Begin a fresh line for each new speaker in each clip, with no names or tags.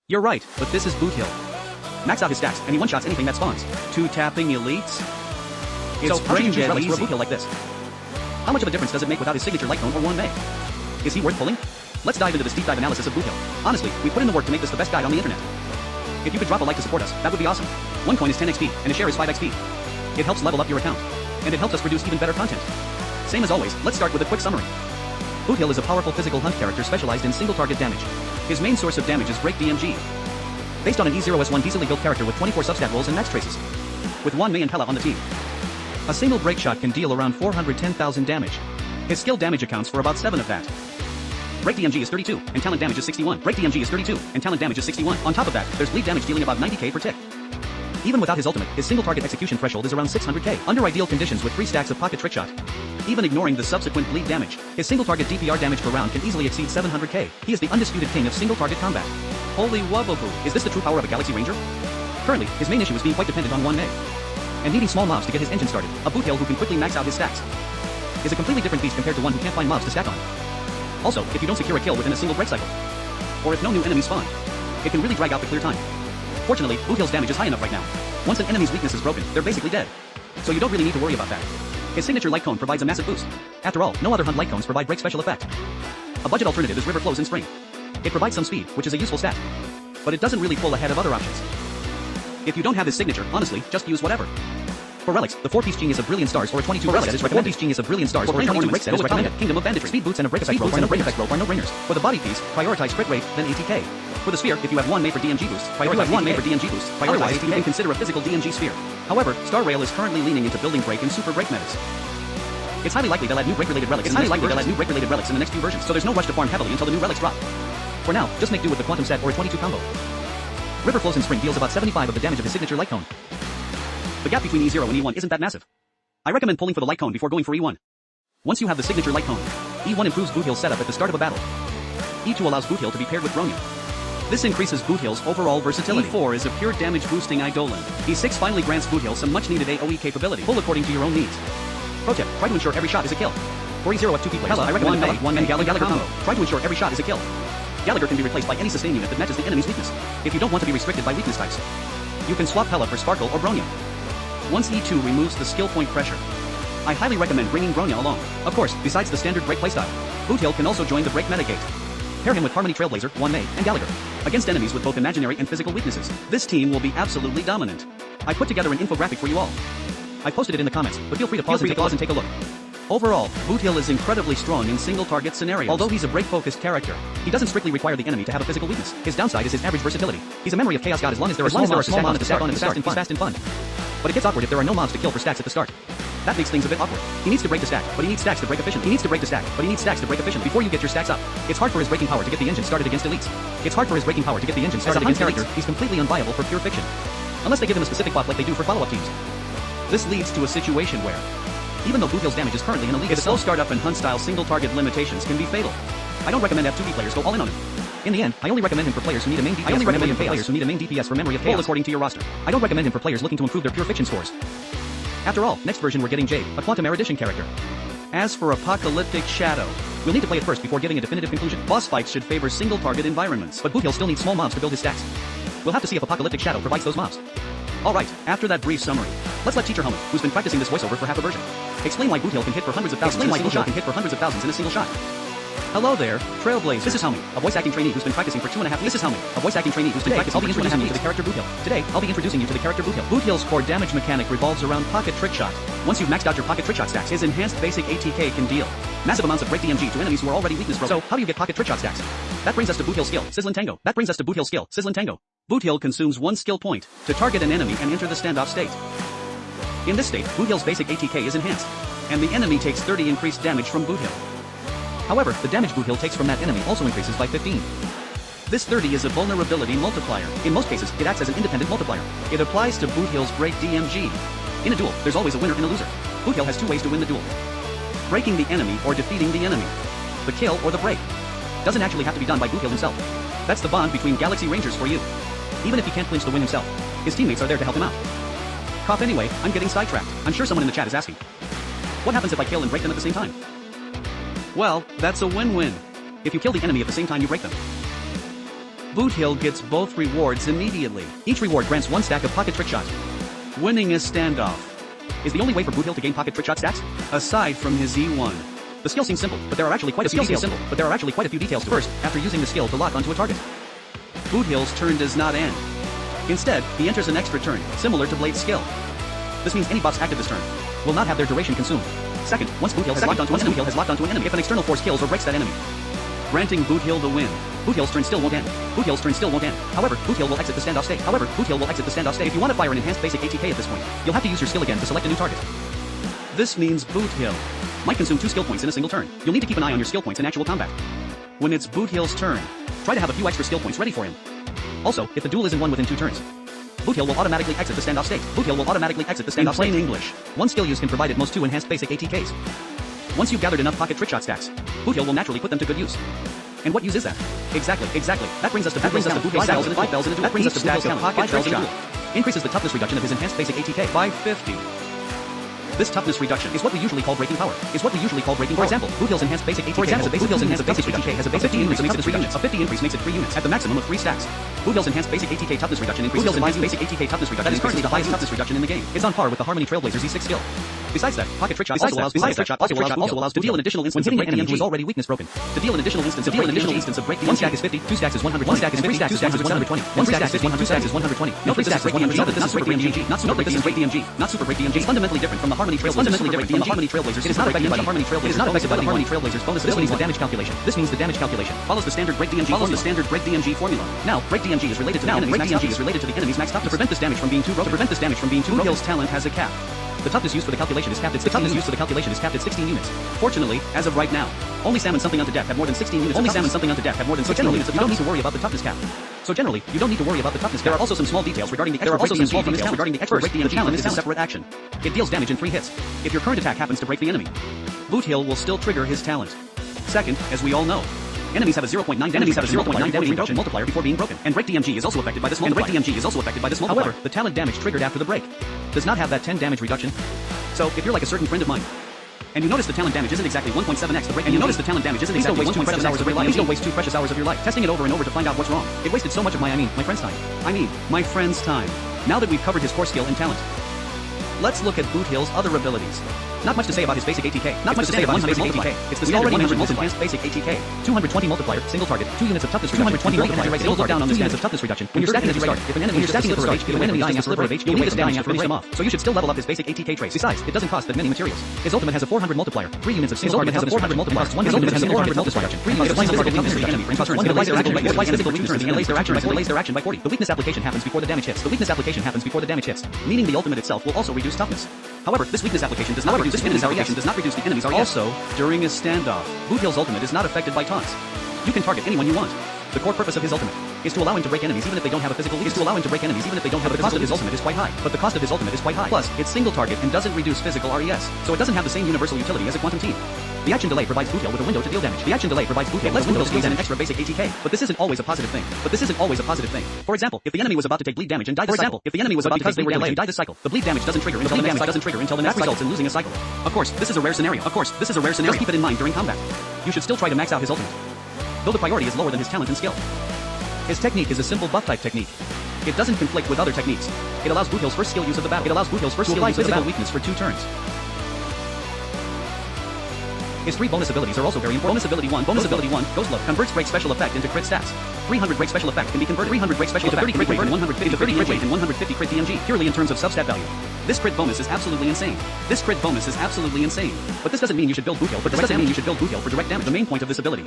You're right, but this is Boothill. Max out his stacks, and he one-shots anything that spawns. Two tapping elites? It's
So, how should you choose relics
easy.
for a Boothill like this?
How much of a difference does it make without his signature light cone or one May? Is he worth pulling? Let's dive into this deep dive analysis of Boothill. Honestly, we put in the work to make this the best guide on the internet. If you could drop a like to support us, that would be awesome. One coin is 10 XP, and a share is 5 XP. It helps level up your account. And it helps us produce even better content. Same as always, let's start with a quick summary. Boothill is a powerful physical hunt character specialized in single target damage. His main source of damage is Break DMG. Based on an E0S1 easily built character with 24 substat rolls and max traces. With Juan May and Pella on the team. A single break shot can deal around 410,000 damage. His skill damage accounts for about 7 of that. Break DMG is 32, and talent damage is 61. Break DMG is 32, and talent damage is 61. On top of that, there's bleed damage dealing about 90k per tick. Even without his ultimate, his single target execution threshold is around 600k. Under ideal conditions with 3 stacks of pocket trick shot. Even ignoring the subsequent bleed damage, his single target DPR damage per round can easily exceed 700k. He is the undisputed king of single target combat. Holy wubbaboo. Is this the true power of a Galaxy Ranger? Currently, his main issue is being quite dependent on one May. And needing small mobs to get his engine started. A Boothill who can quickly max out his stacks is a completely different beast compared to one who can't find mobs to stack on. Also, if you don't secure a kill within a single break cycle, or if no new enemies spawn, it can really drag out the clear time. Fortunately, Boothill's damage is high enough right now. Once an enemy's weakness is broken, they're basically dead. So you don't really need to worry about that. His signature light cone provides a massive boost. After all, no other hunt light cones provide break special effect. A budget alternative is River Flows in Spring. It provides some speed, which is a useful stat. But it doesn't really pull ahead of other options. If you don't have his signature, honestly, just use whatever. For relics, the 4-piece Genius of Brilliant Stars or 22 relics is recommended. 4-piece Genius of Brilliant Stars or 22 break set is recommended. Kingdom of Banditry. Speed boots and a break effect rope are no-brainers. For the body piece, prioritize crit rate, then ATK. For the sphere, if you have one made for DMG boost, prioritize ATK. Otherwise, you can consider a physical DMG sphere. However, Star Rail is currently leaning into building break and super break metas. It's highly likely they'll add new break-related relics in the next few versions, so there's no rush to farm heavily until the new relics drop. For now, just make do with the Quantum set or a 22 combo. River Flows in Spring deals about 75 of the damage of his signature light cone. The gap between E0 and E1 isn't that massive. I recommend pulling for the light cone before going for E1. Once you have the signature light cone, E1 improves Boothill's setup at the start of a battle. E2 allows Boothill to be paired with Bronya. This increases Boothill's overall versatility. E4 is a pure damage boosting Eidolon. E6 finally grants Boothill some much needed AoE capability. Pull according to your own needs. Pro tip, try to ensure every shot is a kill. For E0 F2P players, I recommend one and Gallagher combo. Try to ensure every shot is a kill. Gallagher can be replaced by any sustain unit that matches the enemy's weakness. If you don't want to be restricted by weakness types, you can swap Pella for Sparkle or Bronya. Once E2 removes the skill point pressure, I highly recommend bringing Bronya along. Of course, besides the standard break playstyle, Boothill can also join the break metagate. Pair him with Harmony Trailblazer, One May, and Gallagher, against enemies with both imaginary and physical weaknesses. This team will be absolutely dominant. I put together an infographic for you all. I posted it in the comments, but feel free to pause and take a look. Overall, Boothill is incredibly strong in single-target scenarios. Although he's a break-focused character, he doesn't strictly require the enemy to have a physical weakness. His downside is his average versatility. He's a memory of Chaos God as long as there are small mobs to stack on at the start. He's fast and fun. But it gets awkward if there are no mobs to kill for stacks at the start. That makes things a bit awkward. He needs to break the stack, but he needs stacks to break efficiently. Before you get your stacks up. It's hard for his breaking power to get the engine started against elites. As a hunt character, he's completely unviable for pure fiction. Unless they give him a specific buff like they do for follow-up teams. This leads to a situation where, even though Boothill's damage is currently in a league, his slow startup and hunt-style single-target limitations can be fatal. I don't recommend F2B players go all in on him. In the end, I only recommend him for players who need a main DPS for memory of chaos. According to your roster. I don't recommend him for players looking to improve their pure fiction scores. After all, next version we're getting Jade, a Quantum Erudition character. As for Apocalyptic Shadow, we'll need to play it first before giving a definitive conclusion. Boss fights should favor single-target environments, but Boothill still needs small mobs to build his stacks. We'll have to see if Apocalyptic Shadow provides those mobs. Alright, after that brief summary, let's let Teacher Helmet, who's been practicing this voiceover for half a version, explain why Boothill can hit for hundreds of thousands in a single shot. Hello there, Trailblazer. This is Helmi, a voice acting trainee who's been practicing for 2.5 years. This is Helmi, a voice acting trainee who's been practicing for 2.5 years to the character Boothill. Today, I'll be introducing you to the character Boothill. Boothill's core damage mechanic revolves around pocket trick shot. Once you've maxed out your pocket trick shot stacks, his enhanced basic ATK can deal massive amounts of break DMG to enemies who are already weakness broken. So, how do you get pocket trick shot stacks? That brings us to Boothill's skill, Sizzlin' Tango. Boothill consumes one skill point to target an enemy and enter the standoff state. In this state, Boothill's basic ATK is enhanced, and the enemy takes 30 increased damage from Boothill. However, the damage Boothill takes from that enemy also increases by 15. This 30 is a vulnerability multiplier. In most cases, it acts as an independent multiplier. It applies to Boothill's break DMG. In a duel, there's always a winner and a loser. Boothill has 2 ways to win the duel: breaking the enemy or defeating the enemy. The kill or the break doesn't actually have to be done by Boothill himself. That's the bond between Galaxy Rangers for you. Even if he can't clinch the win himself, his teammates are there to help him out. Cough anyway, I'm getting sidetracked. I'm sure someone in the chat is asking, what happens if I kill and break them at the same time? Well, that's a win-win. If you kill the enemy at the same time you break them, Boothill gets both rewards immediately. Each reward grants 1 stack of pocket trick shot. Winning a standoff is the only way for Boothill to gain pocket trick shot stats, aside from his E1. The skill seems simple, but there are actually quite a few details to it. First, after using the skill to lock onto a target, Boothill's turn does not end. Instead, he enters an extra turn, similar to Blade's skill. This means any buffs active this turn will not have their duration consumed. Second, once Boothill has locked onto an enemy, if an external force kills or breaks that enemy, granting Boothill the win. Boothill's turn still won't end. However, Boothill will exit the standoff state. If you want to fire an enhanced basic ATK at this point, you'll have to use your skill again to select a new target. This means Boothill might consume 2 skill points in a single turn. You'll need to keep an eye on your skill points in actual combat. When it's Boothill's turn, try to have a few extra skill points ready for him. Also, if the duel isn't won within 2 turns, Boothill will automatically exit the standoff state. In plain English, one skill use can provide at most 2 enhanced basic ATKs. Once you've gathered enough pocket trick shot stacks, Boothill will naturally put them to good use. And what use is that? Exactly. That brings us to Boothill's talent. 5 bells in a duel. That brings us to Boothill's talent. 5 bells in a duel. Increases the toughness reduction of his enhanced basic ATK by 50. This toughness reduction is what we usually call breaking power. For example, Boothill's enhanced basic ATK has a basic 50 increase makes it 3 units. A 50 increase makes it 3 units at the maximum of 3 stacks. Boothill's enhanced basic ATK toughness reduction increases that is currently the highest toughness reduction in the game. It's on par with the Harmony Trailblazer's E6 skill. Besides that, pocket trick shot also allows Boothhill to deal an additional instance of break enemy who is already weakness broken. To deal an additional instance of break, 1 stack is 50, 2 stacks is 100, 1 stack is 3 stacks, 2 stacks is 120, 1 stack is 50, 2 stacks is 120. Note that this is break DMG, not super break DMG, not super break DMG. It's fundamentally different from the Harmony Trailblazers. It is not affected by the Harmony Trailblazers bonus. This means the damage calculation follows the standard break DMG formula. Now, break DMG is related to the enemy's max toughness. To prevent this damage from being too broken, Boothill's talent has a cap. The toughness used for the calculation is capped at 16 units. Fortunately, as of right now, only Salmon Something Unto Death have more than 16 units. So generally, you don't need to worry about the toughness cap. There are also some small details regarding the extra break DMG. The talent is a separate action. It deals damage in 3 hits. If your current attack happens to break the enemy, Boothill will still trigger his talent. Second, as we all know, enemies have a 0.9 damage reduction multiplier before being broken, and break DMG is also affected by this multiplier. However, the talent damage triggered after the break does not have that 10 damage reduction. So, if you're like a certain friend of mine, and you notice the talent damage isn't exactly 1.7x the break, please don't waste 2 precious hours of your life testing it over and over to find out what's wrong. It wasted so much of my friend's time. Now that we've covered his core skill and talent, let's look at Boothill's other abilities. Not much to say about his basic ATK. It's the standard 100 enhanced basic ATK. 220 multiplier, single target, 2 units of toughness reduction. 220 multiplier, look down on this units of toughness reduction. When you're stacking at the start, if an enemy is stacking at the start, if an enemy dying after a break, you'll need this damage to finish them off. So you should still level up his basic ATK traits. Besides, it doesn't cost that many materials. His ultimate has a 400 multiplier, 3 units of single target toughness reduction. His ultimate has a 400 multiplier, 3 units of single target toughness reduction. It delays their action by 40. The weakness application happens before the damage hits. Meaning the ultimate itself will also reduce toughness. However, this weakness application does not reduce the enemy's RES. Also, during a standoff, Boothill's ultimate is not affected by taunts. You can target anyone you want. The core purpose of his ultimate is to allow him to break enemies even if they don't have a physical weakness. The cost of his ultimate is quite high. Plus, it's single target and doesn't reduce physical RES, so it doesn't have the same universal utility as a quantum team. The action delay provides Boothill with a window to deal damage. Lets Boothill use an extra basic ATK, but this isn't always a positive thing. For example, if the enemy was about to take bleed damage and die this cycle, this cycle, the bleed damage doesn't trigger until the net results in losing a cycle. Of course, this is a rare scenario. Just keep it in mind during combat. You should still try to max out his ultimate, though the priority is lower than his talent and skill. His technique is a simple buff type technique. It doesn't conflict with other techniques. It allows Boothill's first skill use of the battle. To apply physical weakness for 2 turns. His 3 bonus abilities are also very important. Bonus ability 1, Ghost Look, converts break special effect into crit stats. 300 break special effect can be converted into 30 crit rate and 150 crit DMG, purely in terms of substat value. This crit bonus is absolutely insane. But this doesn't mean you should build Boothill for direct damage. The main point of this ability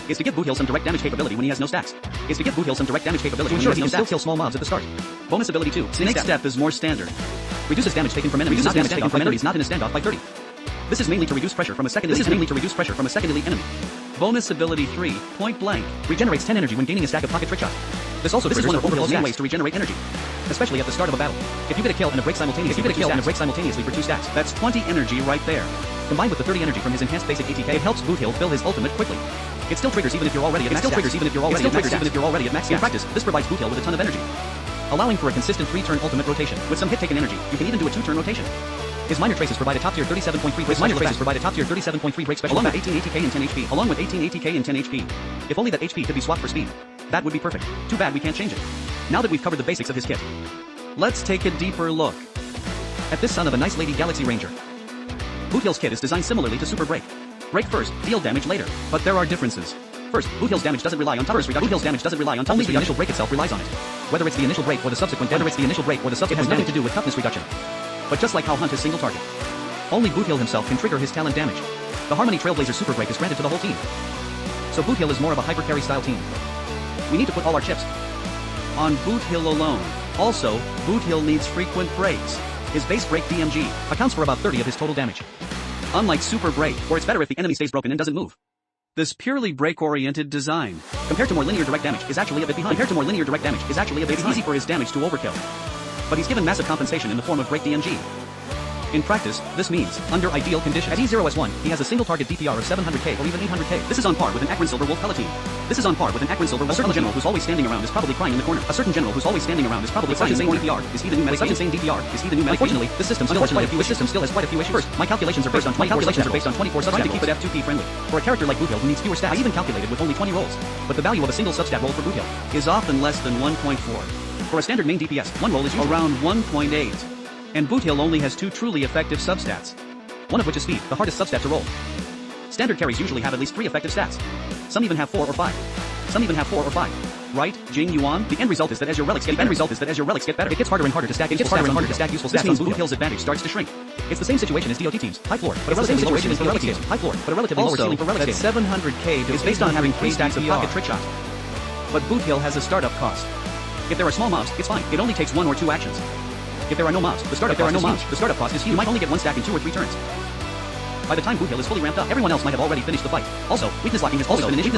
is to give Boothill some direct damage capability when he has no stacks. To ensure he can still kill small mobs at the start. Bonus ability 2, Snake Step is more standard. Reduces damage taken from enemies not in a standoff by 30. This is mainly to reduce pressure from a secondary enemy. Bonus ability 3, Point Blank, regenerates 10 energy when gaining a stack of pocket trick shot. This is one of Boothill's main ways to regenerate energy, especially at the start of a battle. If you get a kill and a break simultaneously for 2 stacks, that's 20 energy right there. Combined with the 30 energy from his enhanced basic ATK, it helps Boothill fill his ultimate quickly. It still triggers even if you're already at max. In practice, this provides Boothill with a ton of energy, allowing for a consistent 3-turn ultimate rotation. With some hit-taken energy, you can even do a 2-turn rotation. His minor traces provide a top-tier 37.3 break special along with 18 ATK and 10 HP. If only that HP could be swapped for speed. That would be perfect. Too bad we can't change it. Now that we've covered the basics of his kit, let's take a deeper look at this son of a nice lady Galaxy Ranger. Boothill's kit is designed similarly to Super Break. Break first, deal damage later. But there are differences. First, Boothill's damage doesn't rely on toughness reduction. Boothill's damage doesn't rely on toughness reduction. Only the initial break itself relies on it. Whether it's the initial break or the subsequent damage, it has nothing to do with toughness reduction. But just like how Hunt is single target, only Boothill himself can trigger his talent damage. The Harmony Trailblazer Super Break is granted to the whole team. So Boothill is more of a hyper carry style team. We need to put all our chips on Boothill alone. Also, Boothill needs frequent breaks. His base break DMG accounts for about 30 of his total damage. Unlike Super Break, where it's better if the enemy stays broken and doesn't move. This purely break-oriented design, compared to more linear direct damage, is actually a bit behind. It's easy for his damage to overkill. But he's given massive compensation in the form of break DMG. In practice, this means, under ideal conditions, at E0S1, he has a single target DPR of 700k or even 800k. This is on par with an Akron Silver Wolf Palatine. A certain general who's always standing around is probably crying in the corner. Such insane DPR. Is he the new medication? Unfortunately, this system still has quite a few issues. First, my calculations are based on 24 substat trying to keep it F2P friendly. For a character like Boothill who needs fewer stats, I even calculated with only 20 rolls. But the value of a single substat roll for Boothill is often less than 1.4. For a standard main DPS, one roll is usually around 1.8. And Boothill only has 2 truly effective substats. One of which is speed, the hardest substat to roll. Standard carries usually have at least 3 effective stats. Some even have 4 or 5. Right, Jing Yuan? The end result is that as your relics get better, it gets harder and harder to stack useful stats. This means Boothill's advantage starts to shrink. It's the same situation as DOT teams, high floor, but a relatively lower ceiling for relic teams, lower ceiling for relic teams. 700k is based on having 3 stacks of pocket trick shot. But Boothill has a startup cost. If there are small mobs, it's fine. It only takes 1 or 2 actions. If there are no mobs, the startup cost is huge. You might only get 1 stack in 2 or 3 turns. By the time Boothill is fully ramped up, everyone else might have already finished the fight. Also, weakness locking has always been an issue.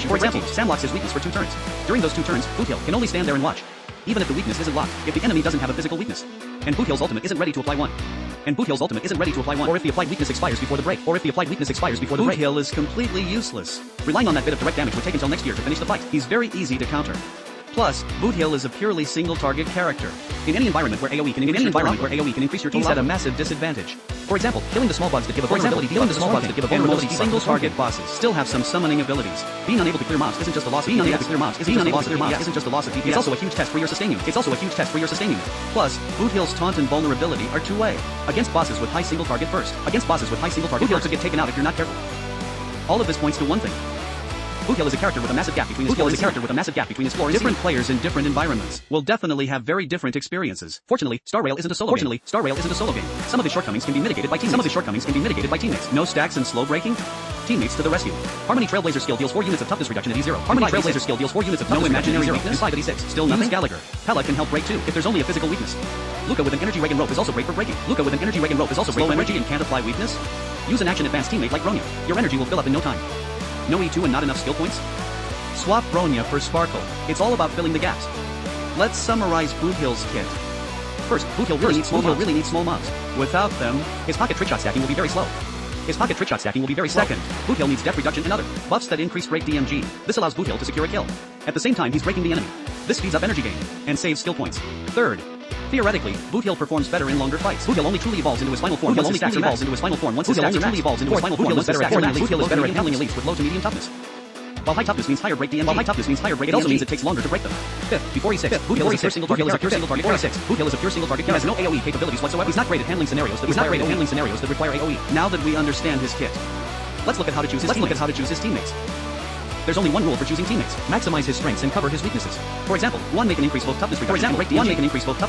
For example, Sam locks his weakness for 2 turns. During those 2 turns, Boothill can only stand there and watch. Even if the weakness isn't locked, if the enemy doesn't have a physical weakness. And Boothill's ultimate isn't ready to apply one. Or if the applied weakness expires before the break. Boothill is completely useless. Relying on that bit of direct damage would take until next year to finish the fight. He's very easy to counter. Plus, Boothill is a purely single-target character. In any environment where AoE can increase your team's at a massive disadvantage. For example, killing the small bugs that give a vulnerability, single-target bosses still have some summoning abilities. Being unable to clear mobs isn't just a loss of DPS. It's also a huge test for your sustain unit. Plus, Boothill's taunt and vulnerability are two-way. Against bosses with high single-target burst. Boothill could get taken out if you're not careful. All of this points to one thing. Boothill is a character with a massive gap between his floor and different players in different environments will definitely have very different experiences. Fortunately, Star Rail isn't a solo game. Some of his shortcomings can be mitigated by teammates. No stacks and slow breaking? Teammates to the rescue. Harmony Trailblazer skill deals 4 units of toughness reduction at E0. No imaginary weakness. 5 at E6. Still nothing. Gallagher. Pella can help break too, if there's only a physical weakness. Luca with an energy ray and rope is also great for breaking. Slow energy and can't apply weakness? Use an action advanced teammate like Bronya. Your energy will fill up in no time. No E2 and not enough skill points? Swap Bronya for Sparkle. It's all about filling the gaps. Let's summarize Boothill's kit. First, Boothill really needs small mobs. Without them, his pocket trick shot stacking will be very slow. Second, Boothill needs depth reduction and other buffs that increase break DMG. This allows Boothill to secure a kill. At the same time, he's breaking the enemy. This speeds up energy gain and saves skill points. Third, theoretically, Boothill performs better in longer fights. Boothill only truly evolves into his final form once his stacks are maxed. Boothill is better at handling elites with low to medium toughness. While high toughness means higher break DMG, it also means it takes longer to break them. Fifth, before E6, Boothill is a pure single target. He has no AoE capabilities whatsoever. He's not great at handling scenarios that require AoE. Now that we understand his kit, let's look at how to choose his teammates. There's only one rule for choosing teammates. Maximize his strengths and cover his weaknesses. For example, 1 may increase both toughness reduction.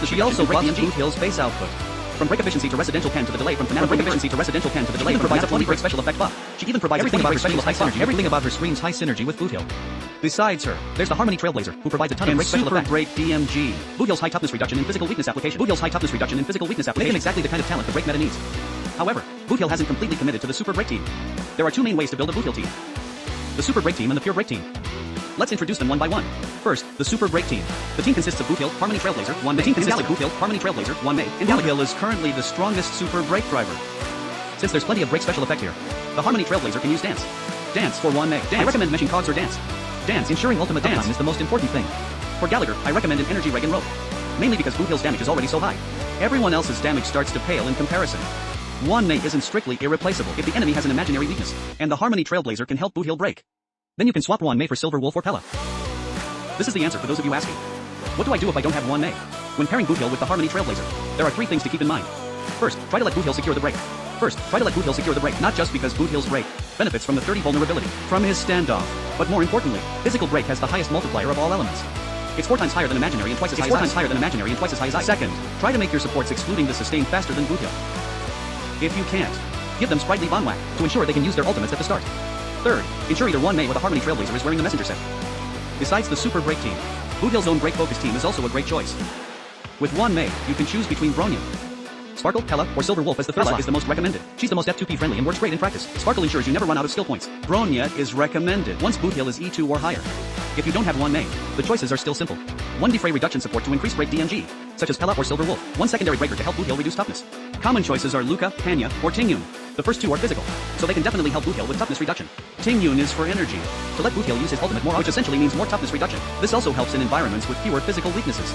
She also buffs Boothill's base output. From break efficiency to residential can to the delay, from fanatic efficiency to residential can to the delay, and provides a 20 break special effect buff. She even provides everything about her screams high synergy with Boothill. Besides her, there's the Harmony Trailblazer, who provides a ton of break special effect. Break DMG. Boothill's high toughness reduction and physical weakness application. Make him exactly the kind of talent the break meta needs. However, Boothill hasn't completely committed to the Super Break team. There are 2 main ways to build a Boothill team. The Super Break team and the Pure Break team. Let's introduce them one by one. First, the Super Break team. The team consists of Boothill, Harmony Trailblazer, 1 May, and Gallagher. And Boothill is currently the strongest Super Break driver. Since there's plenty of break special effect here, the Harmony Trailblazer can use Dance. Dance for 1 May. I recommend meshing cogs or Dance. Ensuring ultimate downtime is the most important thing. For Gallagher, I recommend an energy Reagan rope. Mainly because Boothill's damage is already so high. Everyone else's damage starts to pale in comparison. 1 May isn't strictly irreplaceable if the enemy has an imaginary weakness, and the Harmony Trailblazer can help Boothill break. Then you can swap One May for Silver Wolf or Pella. This is the answer for those of you asking. What do I do if I don't have One May? When pairing Boothill with the Harmony Trailblazer, there are 3 things to keep in mind. First, try to let Boothill secure the break. Not just because Boothill's break benefits from the 30 vulnerability from his standoff, but more importantly, physical break has the highest multiplier of all elements. It's 4 times higher than imaginary and twice as high as ice. Second, try to make your supports excluding the sustain faster than Boothill. If you can't, give them Sprightly Bomb Whack to ensure they can use their ultimates at the start. Third, ensure either One May with a Harmony Trailblazer is wearing the messenger set. Besides the super break team, Boothill's own break focus team is also a great choice. With One May, you can choose between Bronya, Sparkle, Pella, or Silver Wolf as the first slot is the most recommended. She's the most F2P friendly and works great in practice. Sparkle ensures you never run out of skill points. Bronya is recommended once Boothill is E2 or higher. If you don't have One May, the choices are still simple. 1 defray reduction support to increase break DMG, such as Pella or Silver Wolf. 1 secondary breaker to help Boothill reduce toughness. Common choices are Luca, Panya, or Tingyun. The first 2 are physical, so they can definitely help Boothill with toughness reduction. Tingyun is for energy, to let Boothill use his ultimate more, which essentially means more toughness reduction. This also helps in environments with fewer physical weaknesses.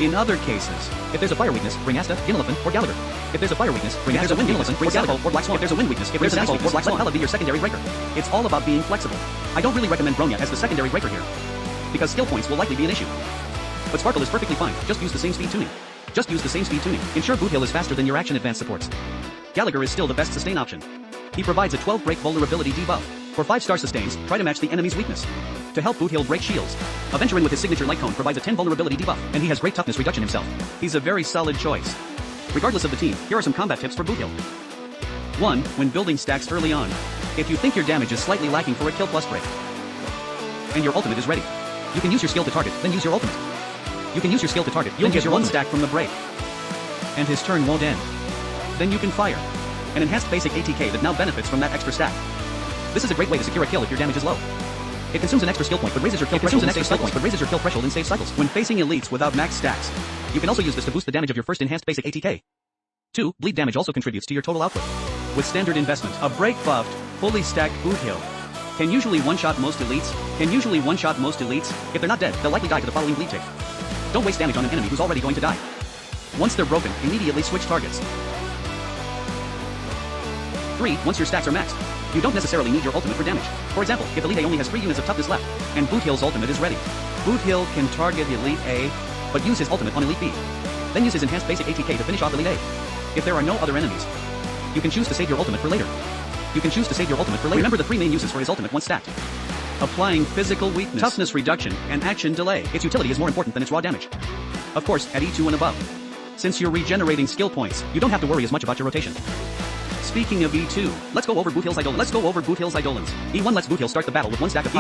In other cases, if there's a fire weakness, bring Asta, Gimelephant, or Gallagher. If there's a fire weakness, bring Asta, Gimelephant, or Gallagher, or Black Swan. If there's a wind weakness, bring Asshole, or Black Swan. Let Pella be your secondary breaker. It's all about being flexible. I don't really recommend Bronya as the secondary breaker here, because skill points will likely be an issue. But Sparkle is perfectly fine, just use the same speed tuning. Ensure Boothill is faster than your action advance supports. Gallagher is still the best sustain option. He provides a 12 break vulnerability debuff. For 5-star sustains, try to match the enemy's weakness. To help Boothill break shields, Aventurin with his signature Light Cone provides a 10 vulnerability debuff, and he has great toughness reduction himself. He's a very solid choice. Regardless of the team, here are some combat tips for Boothill. 1. When building stacks early on, if you think your damage is slightly lacking for a kill plus break, and your ultimate is ready, you can use your skill to target, then use your ultimate. You'll get your 1 stack from the break, and his turn won't end. Then you can fire an enhanced basic ATK that now benefits from that extra stack. This is a great way to secure a kill if your damage is low. It consumes an extra skill point but raises your kill threshold and saves cycles. When facing elites without max stacks, you can also use this to boost the damage of your first enhanced basic ATK. 2. Bleed damage also contributes to your total output. With standard investment, a break buffed, fully stacked Boothill can usually one-shot most elites. If they're not dead, they'll likely die to the following bleed tick. Don't waste damage on an enemy who's already going to die. Once they're broken, immediately switch targets. 3. Once your stacks are maxed, you don't necessarily need your ultimate for damage. For example, if Elite A only has 3 units of toughness left, and Boothill's ultimate is ready, Boothill can target Elite A, but use his ultimate on Elite B. Then use his enhanced basic ATK to finish off Elite A. If there are no other enemies, you can choose to save your ultimate for later. Remember the 3 main uses for his ultimate once stacked. Applying physical weakness, toughness reduction, and action delay. Its utility is more important than its raw damage. Of course, at E2 and above. Since you're regenerating skill points, you don't have to worry as much about your rotation. Speaking of E2, let's go over Boothill's Eidolons. E1 lets Boothill start the battle with 1 stack of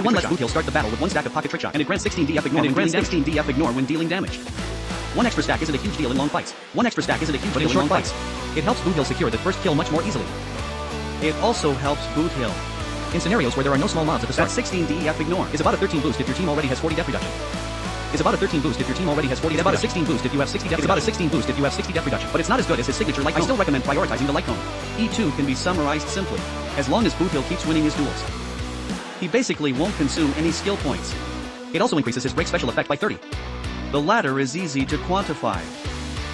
pocket trick shot, and it grants 16 DF ignore when dealing damage. 1 extra stack isn't a huge deal in long fights. But in short fights, it helps Boothill secure the first kill much more easily. It also helps Boothill in scenarios where there are no small mobs at the start. That 16 DF ignore is about a 13 boost if your team already has 40 def reduction. It's about a 16 boost if you have 60 def reduction, but it's not as good as his signature Light Cone. I still recommend prioritizing the Light Cone. E2 can be summarized simply. As long as Boothill keeps winning his duels, he basically won't consume any skill points. It also increases his break special effect by 30. The latter is easy to quantify.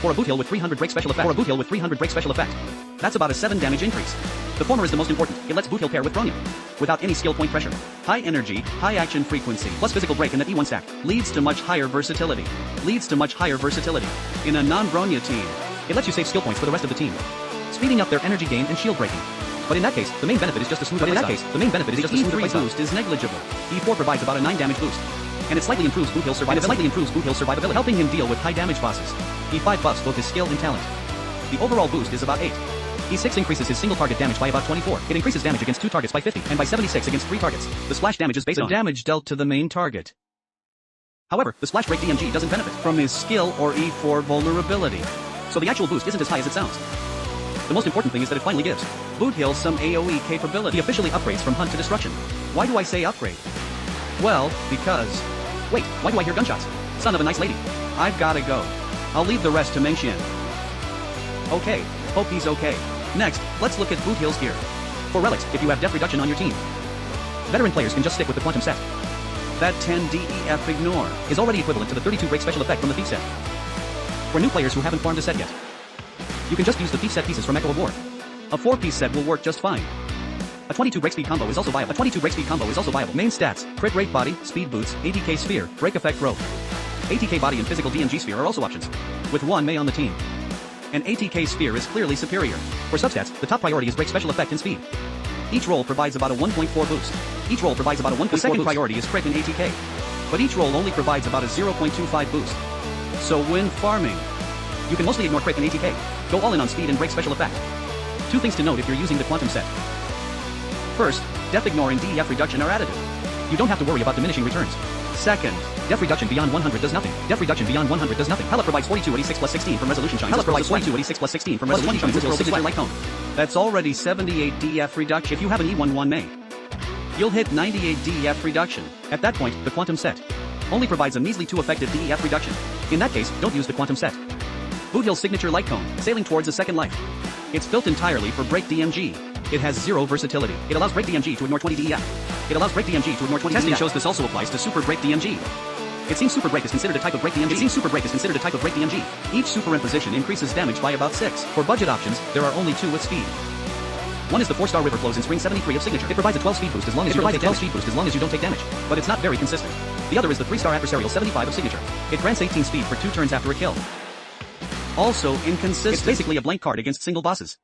For a Boothill with 300 break special effect, that's about a 7 damage increase. The former is the most important. It lets Boothill pair with Bronya without any skill point pressure. High energy, high action frequency, plus physical break in that E1 stack leads to much higher versatility. In a non-Bronya team, it lets you save skill points for the rest of the team, speeding up their energy gain and shield breaking. But in that case, the main benefit is just a smoother playstyle. E3 boost is negligible. E4 provides about a 9 damage boost, and it slightly improves Boothill's survivability, helping him deal with high damage bosses. E5 buffs both his skill and talent. The overall boost is about 8. E6 increases his single target damage by about 24. It increases damage against 2 targets by 50, and by 76 against 3 targets. The splash damage is based on damage dealt to the main target. However, the splash break DMG doesn't benefit from his skill or E4 vulnerability, so the actual boost isn't as high as it sounds. The most important thing is that it finally gives Boothill some AoE capability. He officially upgrades from Hunt to Destruction. Why do I say upgrade? Well, because... Wait, why do I hear gunshots? Son of a nice lady. I've gotta go. I'll leave the rest to Mengxian. Okay, hope he's okay. Next, let's look at Boothill's gear. For relics, if you have def reduction on your team, veteran players can just stick with the Quantum set. That 10 DEF ignore is already equivalent to the 32 break special effect from the Thief set. For new players who haven't farmed a set yet, you can just use the Thief set pieces from Echo of War. A 4-piece set will work just fine. A 22 break speed combo is also viable. Main stats: crit rate body, speed boots, ATK sphere, break effect rope. ATK body and physical DMG sphere are also options. With one Mei on the team, an ATK sphere is clearly superior. For substats, the top priority is break special effect and speed. Each roll provides about a 1.4 boost. The second priority is crit and ATK. But each roll only provides about a 0.25 boost. So when farming, you can mostly ignore crit and ATK. Go all in on speed and break special effect. Two things to note if you're using the quantum set. First, def ignore and DEF reduction are additive. You don't have to worry about diminishing returns. Second, def reduction beyond 100 does nothing. Hela provides 42 at E6 plus 16 from resolution shines. Boothill signature light cone. That's already 78 DEF reduction. If you have an E11 Mei, you'll hit 98 DEF reduction. At that point, the quantum set only provides a measly 2 effective DEF reduction. In that case, don't use the quantum set. Boothill's signature light cone, sailing towards a second life. It's built entirely for break DMG. It has 0 versatility. It allows break DMG to ignore 20 DEF. Testing shows this also applies to super break DMG. It seems super break is considered a type of break DMG. Each superimposition increases damage by about 6. For budget options, there are only 2 with speed. One is the 4-star river flows in spring 73 of signature. It provides a 12 speed boost as long as you don't take damage, but it's not very consistent. The other is the 3-star adversarial 75 of signature. It grants 18 speed for 2 turns after a kill. Also inconsistent. It's basically a blank card against single bosses.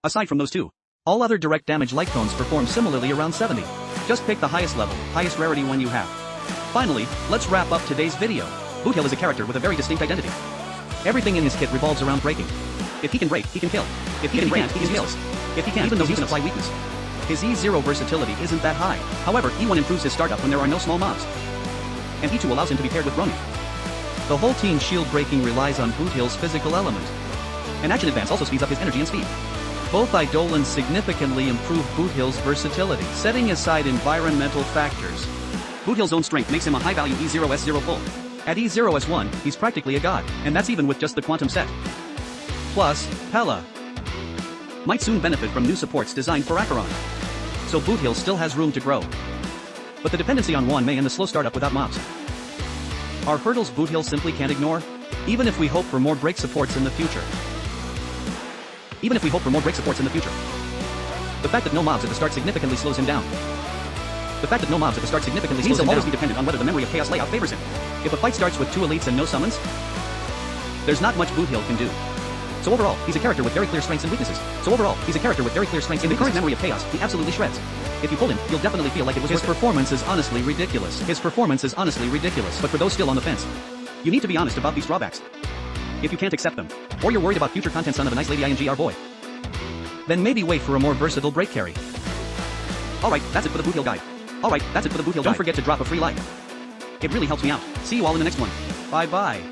Aside from those two, all other direct damage light cones perform similarly around 70. Just pick the highest level, highest rarity one you have. Finally, let's wrap up today's video. Boothill is a character with a very distinct identity. Everything in his kit revolves around breaking. If he can break, he can kill. If he can break, he kills. If he can't, even though he can apply weakness. His E0 versatility isn't that high. However, E1 improves his startup when there are no small mobs. And E2 allows him to be paired with Ronin. The whole team's shield breaking relies on Boothill's physical element. And action advance also speeds up his energy and speed. Both Eidolons significantly improve Boothill's versatility. Setting aside environmental factors, Boothill's own strength makes him a high-value E0S0 pull. At E0S1, he's practically a god, and that's even with just the quantum set. Plus, Pella might soon benefit from new supports designed for Acheron. So Boothill still has room to grow. But the dependency on one Mei and the slow startup without mobs are hurdles Boothill simply can't ignore, even if we hope for more break supports in the future. The fact that no mobs at the start significantly slows him down. Means he'll always be dependent on whether the memory of chaos layout favors him. If a fight starts with 2 elites and no summons, there's not much Boothill can do. So overall, he's a character with very clear strengths and weaknesses. In the current memory of chaos, he absolutely shreds. If you pull him, you'll definitely feel like it was his performance is honestly ridiculous. But for those still on the fence, you need to be honest about these drawbacks. If you can't accept them, or you're worried about future content son of a nice lady INGR boy, then maybe wait for a more versatile break carry. Alright, that's it for the Boothill guide. Don't forget to drop a free like. It really helps me out. See you all in the next one. Bye bye.